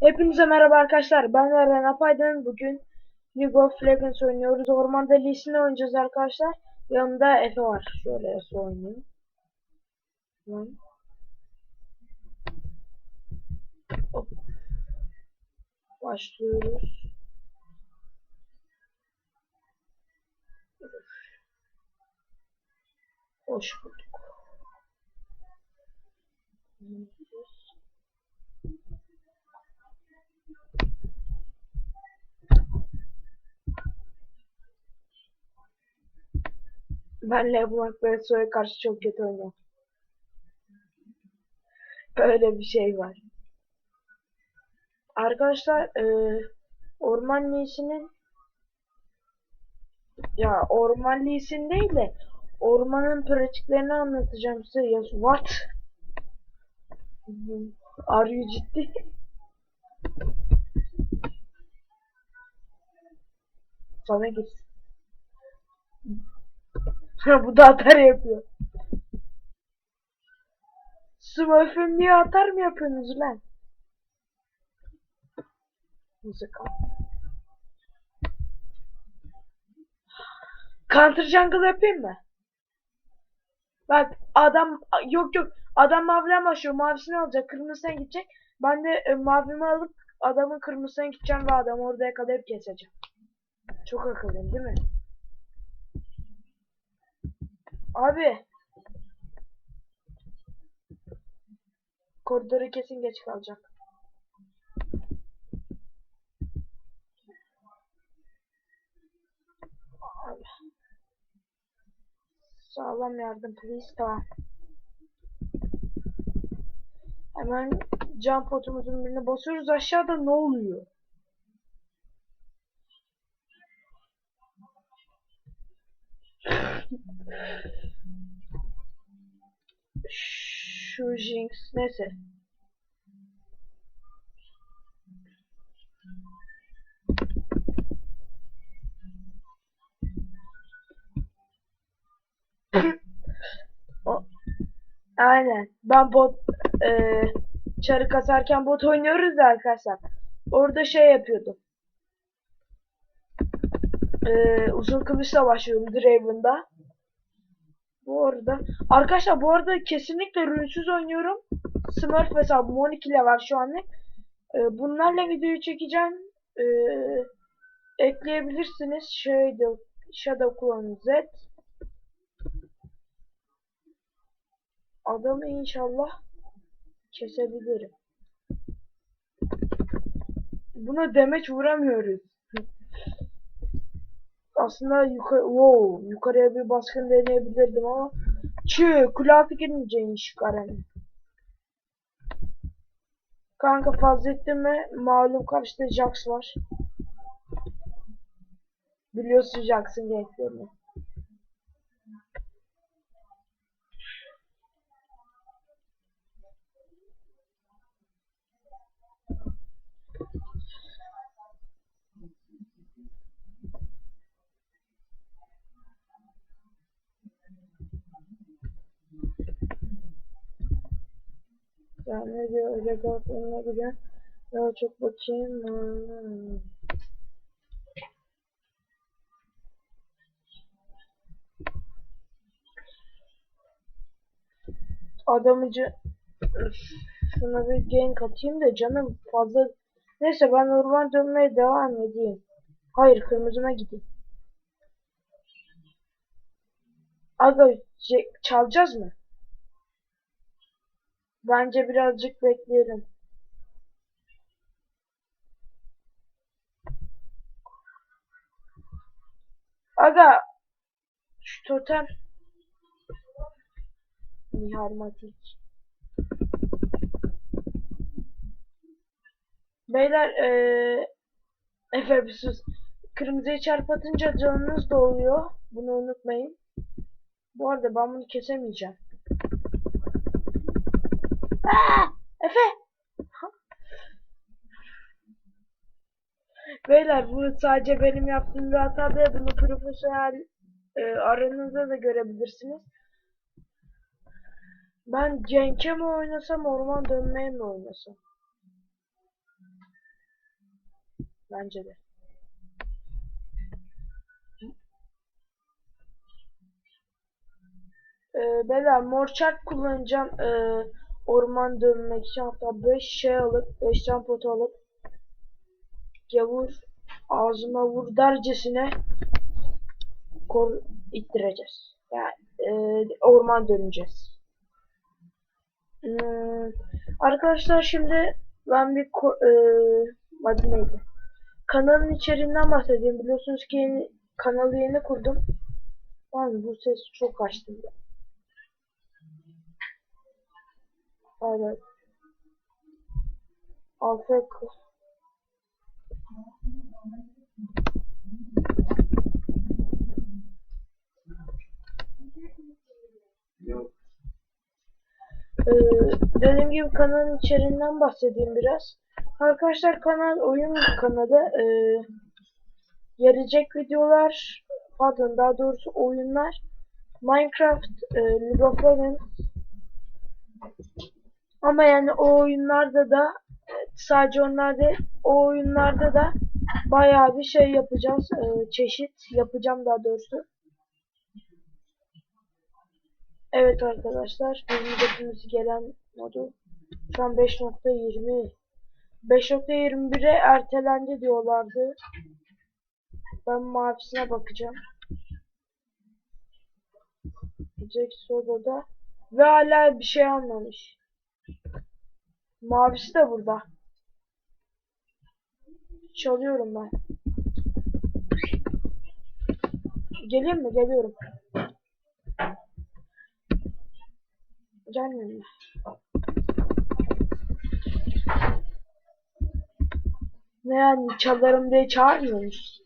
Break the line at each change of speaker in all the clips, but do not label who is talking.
Hepinize merhaba arkadaşlar. Ben Eren Apaydın. Bugün League of Legends oynuyoruz. Ormanda Lee'sini oynayacağız arkadaşlar. Yanımda Efe var. Şöyle Efe oynayayım. Tamam. Hop, başlıyoruz. Hoş bulduk. Ben LeBlanc ve Soy'a karşı çok kötü oynuyorum. Böyle bir şey var. Arkadaşlar Orman Lee'sinin Orman Lee'sin değil de ormanın pratiklerini anlatacağım size. Ya, what? Are you ciddi? Sana gitsin. Bu da atar yapıyor. Smurf'üm diye atar mı yapıyorsunuz lan? Müzik al. Counter jungle yapayım mı? Bak adam yok adam maviden başlıyor. Mavisini alacak. Kırmızısına gidecek. Ben de mavimi alıp adamın kırmızısına gideceğim ve adamı orada yakalayıp keseceğim. Çok akıllıyım değil mi? Abi koridoru kesin geç kalacak. Abi, sağlam yardım please. Tamam. Hemen can potumuzun birine basıyoruz. Aşağıda ne oluyor? Şu Jinx neyse. O, aynen. Ben çarı kasarken bot oynuyoruz da arkadaşlar. Orada şey yapıyordum. Uzun kılıçla başlıyorum Draven'da. Bu arada kesinlikle runsuz oynuyorum. Smurf mesela Monik ile var şu anlık. Bunlarla videoyu çekeceğim. Ee, ekleyebilirsiniz. Shadow Clone Z. Adamı inşallah kesebilirim. Buna demeç vuramıyoruz. Aslında yukarıya bir baskın deneyebilirdim ama kulağı fikirmeyeceğin Garen. Kanka fazla ettin mi? Malum karşıda Jax var. Biliyorsun Jax'ın game'lerini. Yani ne diyor rekordlarına gidiyor. Daha çok bakayım. Adamıcı şuna bir gank atayım da canım fazla. Neyse ben orman dönmeye devam edeyim. Hayır kırmızıma gideyim. Aga çalacağız mı? Bence birazcık bekleyelim. Aga şu totem Niharmatik. Beyler Efe bir sus. Kırmızıyı çarpatınca canınız doluyor. Bunu unutmayın. Bu arada ben bunu kesemeyeceğim. Aa, Efe! Beyler bu sadece benim yaptığım bir hata değil. Bunu profesyonel aranızda da görebilirsiniz. Ben Cenk'e mi oynasam orman dönmeye mi oynasam? Bence de. Beyler mor çarp kullanacağım. Orman dönmek için, hatta 5 şey alıp 5 can potu alıp gavur ağzıma vur dercesine ittireceğiz. Yani orman döneceğiz. Arkadaşlar şimdi ben bir adı neydi? Kanalın içeriğinden bahsedeyim. Biliyorsunuz ki kanalı yeni kurdum. Yani bu ses çok açtı. Evet. Afk. Dediğim gibi kanalın içeriğinden bahsedeyim biraz. Arkadaşlar kanal oyun kanalı. Gelecek videolar, pardon daha doğrusu oyunlar Minecraft, League, ama yani o oyunlarda da sadece onlarda, o oyunlarda da bayağı bir şey yapacağız. Çeşit yapacağım daha doğrusu. Evet arkadaşlar, bizim hedefimiz gelen modu şu an 5.20, 5.21'e ertelendi diyorlardı. Ben mavisine bakacağım. Jack Solo'da ve hala bir şey almamış. Mavisi de burada. Çalıyorum ben. Geleyim mi? Geliyorum. Gelmiyor mu? Ne yani, çalarım diye çağırmıyor musun?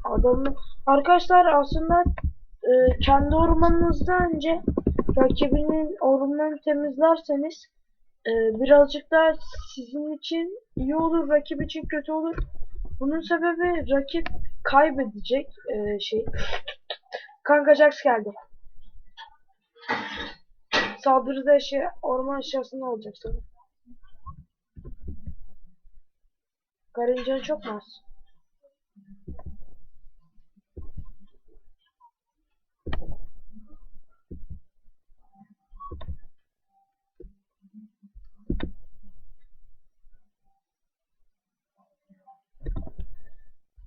Adamı... Arkadaşlar aslında kendi ormanınızdan önce rakibinin ormanını temizlerseniz birazcık daha sizin için iyi olur, rakip için kötü olur. Bunun sebebi rakip kaybedecek şey. Kanka Jax geldi. Saldırıda orman eşyasını alacak sana. Karıncanı çok mu az?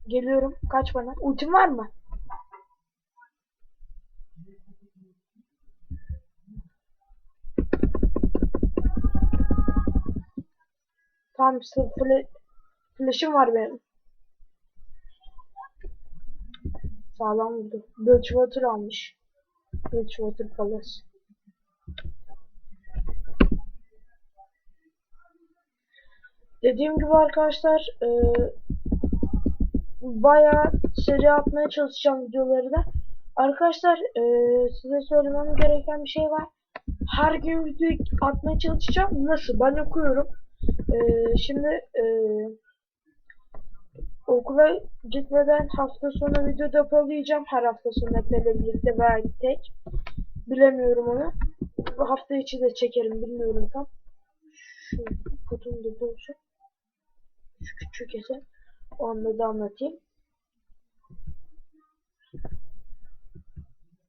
Geliyorum. Kaç bana. Ultim var mı? Tamam, flash'ım var benim. Sağlam vurdu. Bridgewater almış. Bridgewater Palace. Dediğim gibi arkadaşlar bayağı seri atmaya çalışacağım videoları da. Arkadaşlar size söylemem gereken bir şey var. Her gün video atmaya çalışacağım. Nasıl? Ben okuyorum. Şimdi okula gitmeden hafta sonu video depolayacağım. Her hafta sonu Efe'yle birlikte veya tek. Bilemiyorum onu. Bu hafta içi de çekerim, bilmiyorum tam. Şu kutum da dolsun. Şu küçük ese. Onu da anlatayım.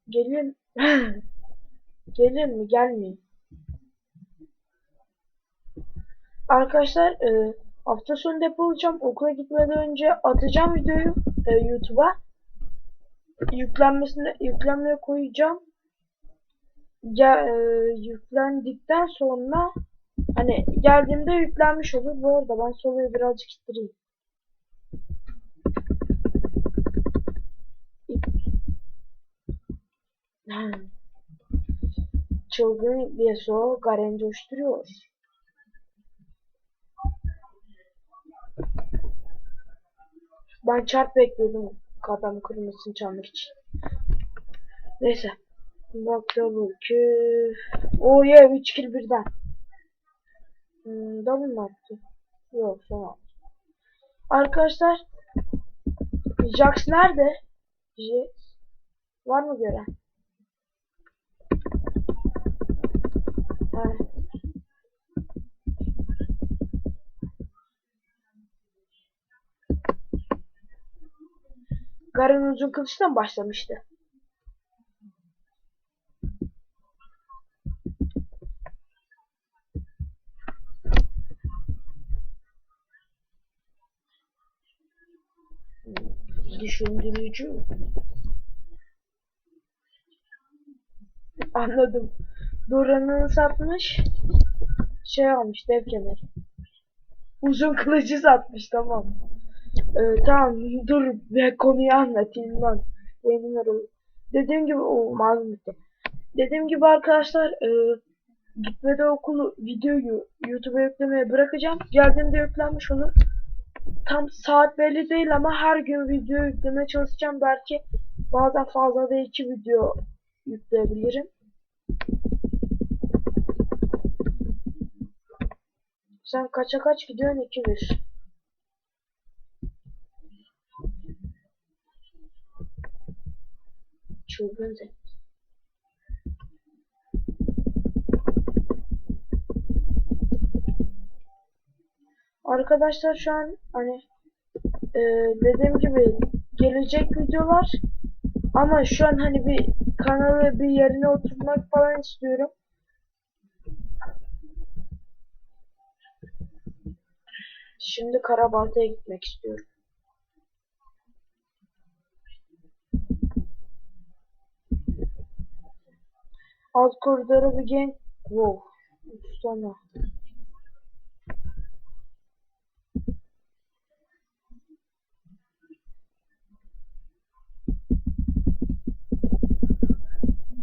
Gelin. Gelin mi? Gelmeyin. Arkadaşlar hafta sonu depolayacağım. Okula gitmeden önce atacağım videoyu YouTube'a. Yüklenmeye koyacağım. Yüklendikten sonra hani geldiğimde yüklenmiş olur. Bu arada ben soluyu birazcık ittireyim. Çılgın diye so Garen coşturuyor. Ben çarp bekliyordum adam kırmızısını çalmak için. Neyse. Bak double kill. Oh yeah, 3 kill birden. Double mı attı? Yok, son attı. Arkadaşlar Jax nerede? Jax var mı gören? Ha. Garen uzun kılıçtan başlamıştı. Düşündürücü. Anladım. Doran'ı satmış. Şey almış, dev kemeri. Uzun kılıcı satmış, tamam. Tamam dur ve konuyu anlatayım lan. Benim arayı. Dediğim gibi o malum bitti. Dediğim gibi arkadaşlar gitmede okulu videoyu YouTube'a yüklemeye bırakacağım. Geldiğinde yüklenmiş olur. Tam saat belli değil ama her gün video yüklemeye çalışacağım. Belki bazen fazla da 2 video yükleyebilirim. Sen kaça kaç gidiyorsun? 2-1. Çılgın zek. Arkadaşlar şu an hani dediğim gibi gelecek videolar ama şu an hani bir kanalı bir yerine oturtmak falan istiyorum. Şimdi Karabalta'ya gitmek istiyorum. Alt koridoru bir gen. Wow. 3 tane.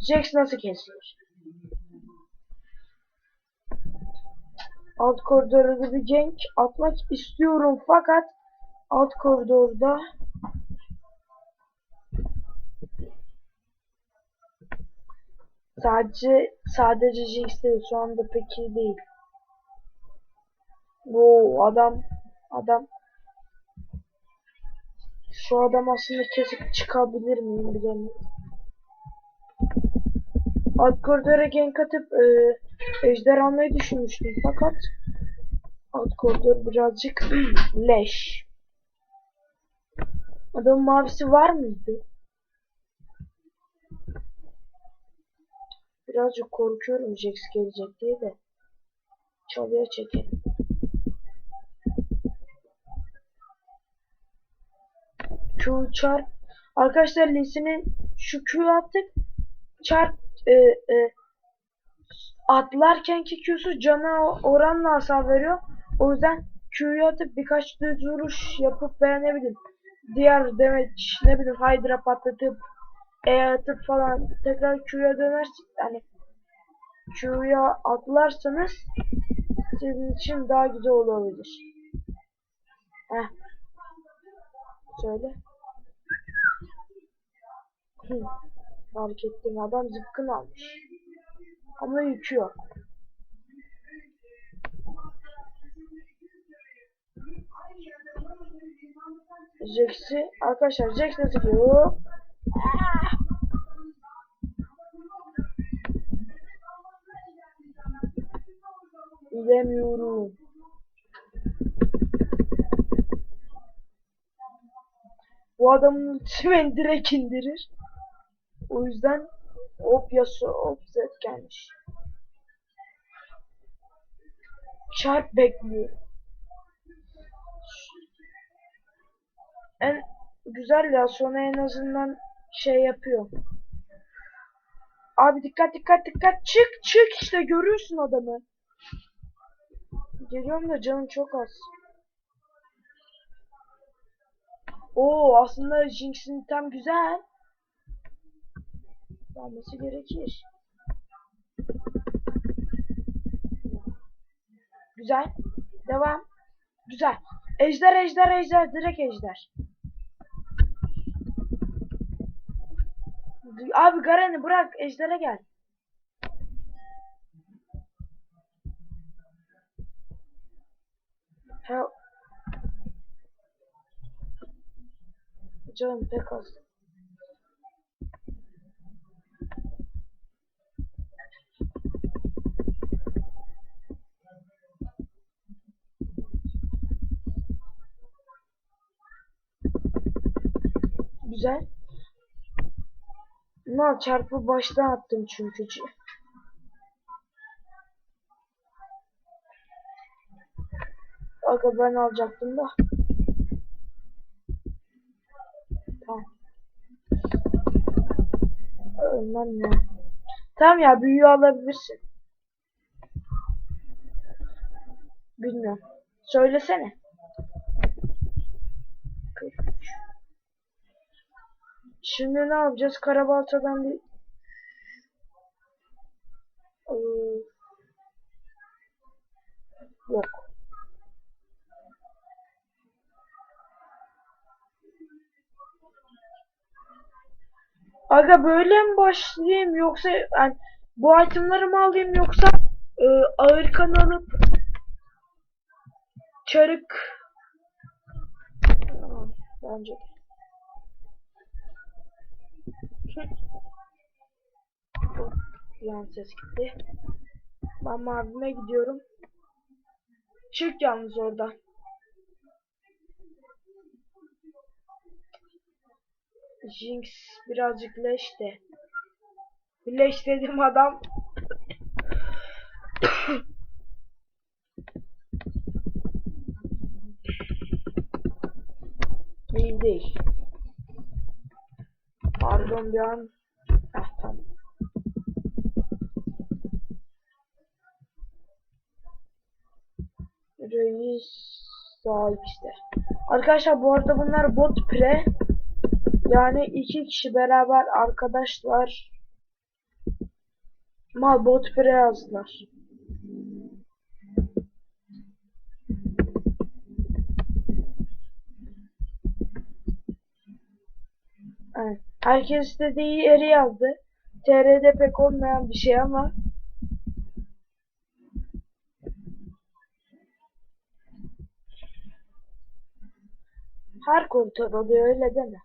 Jax nasıl kesilir? Alt koridorda bir gank atmak istiyorum fakat alt koridorda sadece Jinx değil, şu anda pek iyi değil. Bu adam şu adam aslında kesip çıkabilir miyim bilemiyorum. Alt koridora gank atıp ejder almayı düşünmüştüm fakat alt koridor birazcık leş. Adamın mavisi var mıydı? Birazcık korkuyorum Jax gelecek diye de. Çalıya çekelim. Q çarp. Arkadaşlar Lee'sinin şu Q'yu attık. Çarp atlarkenki Q'su cana oranla hasar veriyor. O yüzden Q'yu atıp birkaç düz vuruş yapıp veya ne bileyim diğer demeç ne bileyim Hydra patlatıp atıp falan tekrar Q'ya dönersin. Yani Q'ya atlarsanız sizin için daha güzel olabilir. Heh. Söyle. Fark ettim, adam zıpkın almış. Ama yükü yok. Jax'i arkadaşlar Jax nasıl diyor? Bilemiyorum. Bu adamın ultimen direkt indirir. O yüzden hop yasu hop zed gelmiş. Çarp bekliyor. En güzel ya, sonra en azından şey yapıyor. Abi dikkat dikkat dikkat, çık işte görüyorsun adamı. Geliyorum da canım çok az. Oo aslında Jinx'in tam güzel. Olması gerekir. Güzel. Devam. Güzel. Ejder direkt ejder. Abi Garen'i bırak, ejdere gel. Ha, canım pek az. Güzel. Mal çarpı baştan attım çünkü. Aga ben alacaktım da. Tamam. Ölmem ya. Tamam ya, büyüğü alabilirsin. Bilmiyorum. Söylesene. 43. Şimdi ne yapacağız? Karabaltadan bir yok. Aga böyle mi başlayayım yoksa yani bu itemları mı alayım yoksa ağır kan alıp çarık bence yan ses gitti. Ben mavime gidiyorum. Çık yalnız orada. Jinx birazcık leş de. Leş dedim adam. İyi değil. Pardon bir an. Ah tamam. Reis sağ işte. Arkadaşlar bu arada bunlar bot pre. Yani iki kişi beraber arkadaşlar. Mal bot pre yazdılar. Evet. Herkes istediği yeri yazdı. TR'de pek olmayan bir şey ama her kontrol oluyor, öyle deme.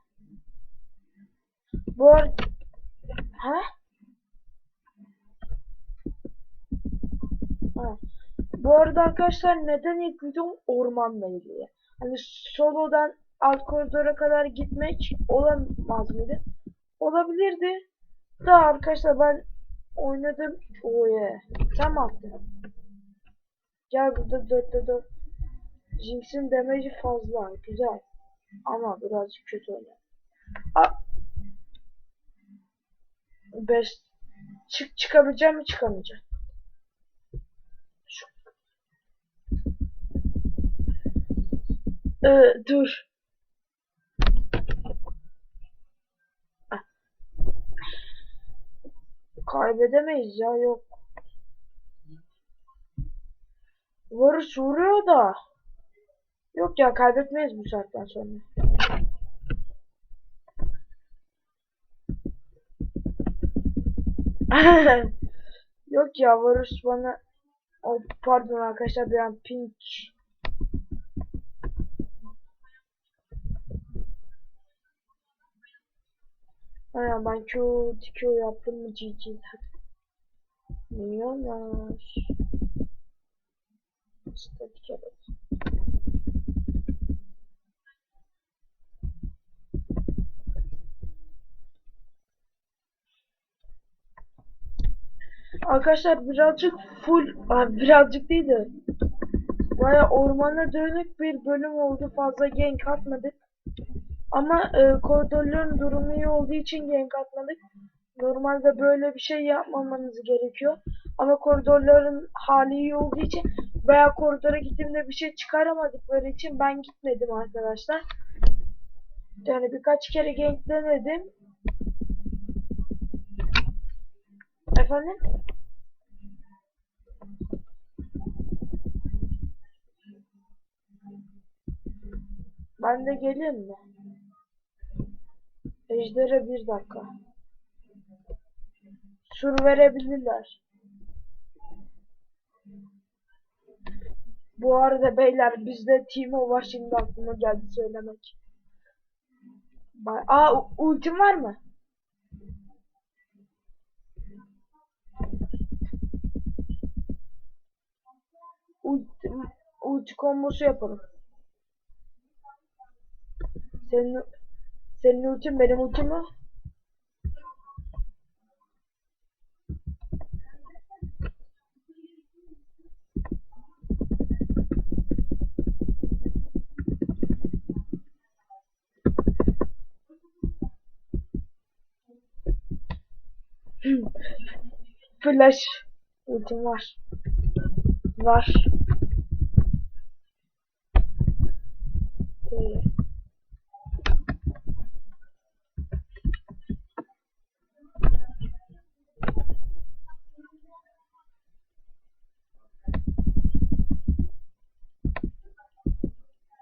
Bu arada ha? Ha. Bu arada arkadaşlar neden ilk videom ormanla ilgili? Hani solodan alt koridora kadar gitmek olamaz mıydı? Olabilirdi. Da arkadaşlar ben oynadım. Oye. Tam attım. Gel burada 4'te 4. Jinx'in damage'i fazla. Güzel. Ama birazcık kötü oynadı. 5 çıkabileceğim mi çıkamayacağım? Şu, dur. Kaybedemeyiz ya, yok. Varus vuruyor da. Yok ya, kaybetmeyiz bu saatten sonra. Yok ya, Varus bana pardon arkadaşlar, bir an pink. Aynen ben Q yaptım mı GG. Milyonlar. Statik evet. Arkadaşlar birazcık full, birazcık değil de baya ormana dönük bir bölüm oldu. Fazla gank atmadık. Ama koridorların durumu iyi olduğu için gank atmadık. Normalde böyle bir şey yapmamanız gerekiyor. Ama koridorların hali iyi olduğu için veya koridora gittiğimde bir şey çıkaramadıkları için ben gitmedim arkadaşlar. Yani birkaç kere gank denedim. Efendim? Ben de geleyim mi? Ejder'e 1 dakika. Sur verebilirler. Bu arada beyler bizde Timo var, şimdi aklıma geldi söylemek. Ultim var mı? Ulti, ulti kombosu yapalım. Senin senin ultin benim ultim mi? Flash ultim var. Var.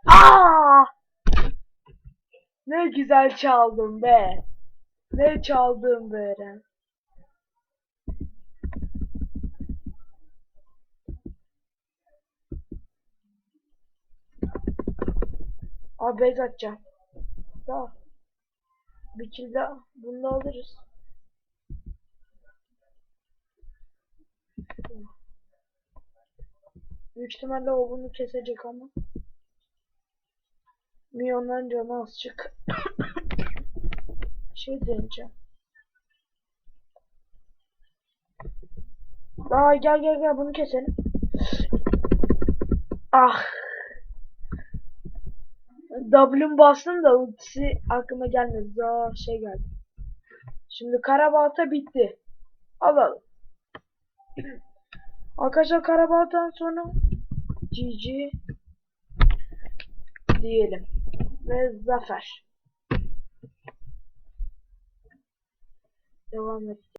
Aa! Ne güzel çaldım be. Ne çaldım be Eren. Abi base atacağım. Daha. Bir kill daha. Bunu da alırız. Büyük ihtimalle o bunu kesecek ama. Milyonların canı az çık. Şey deneyeceğim. Gel bunu keselim. Ah. W'm bastım da ultisi aklıma gelmedi. Daha şey geldi. Şimdi karabalta bitti. Alalım. Arkadaşlar karabaltadan sonra GG diyelim. Ve zafer. Devam et.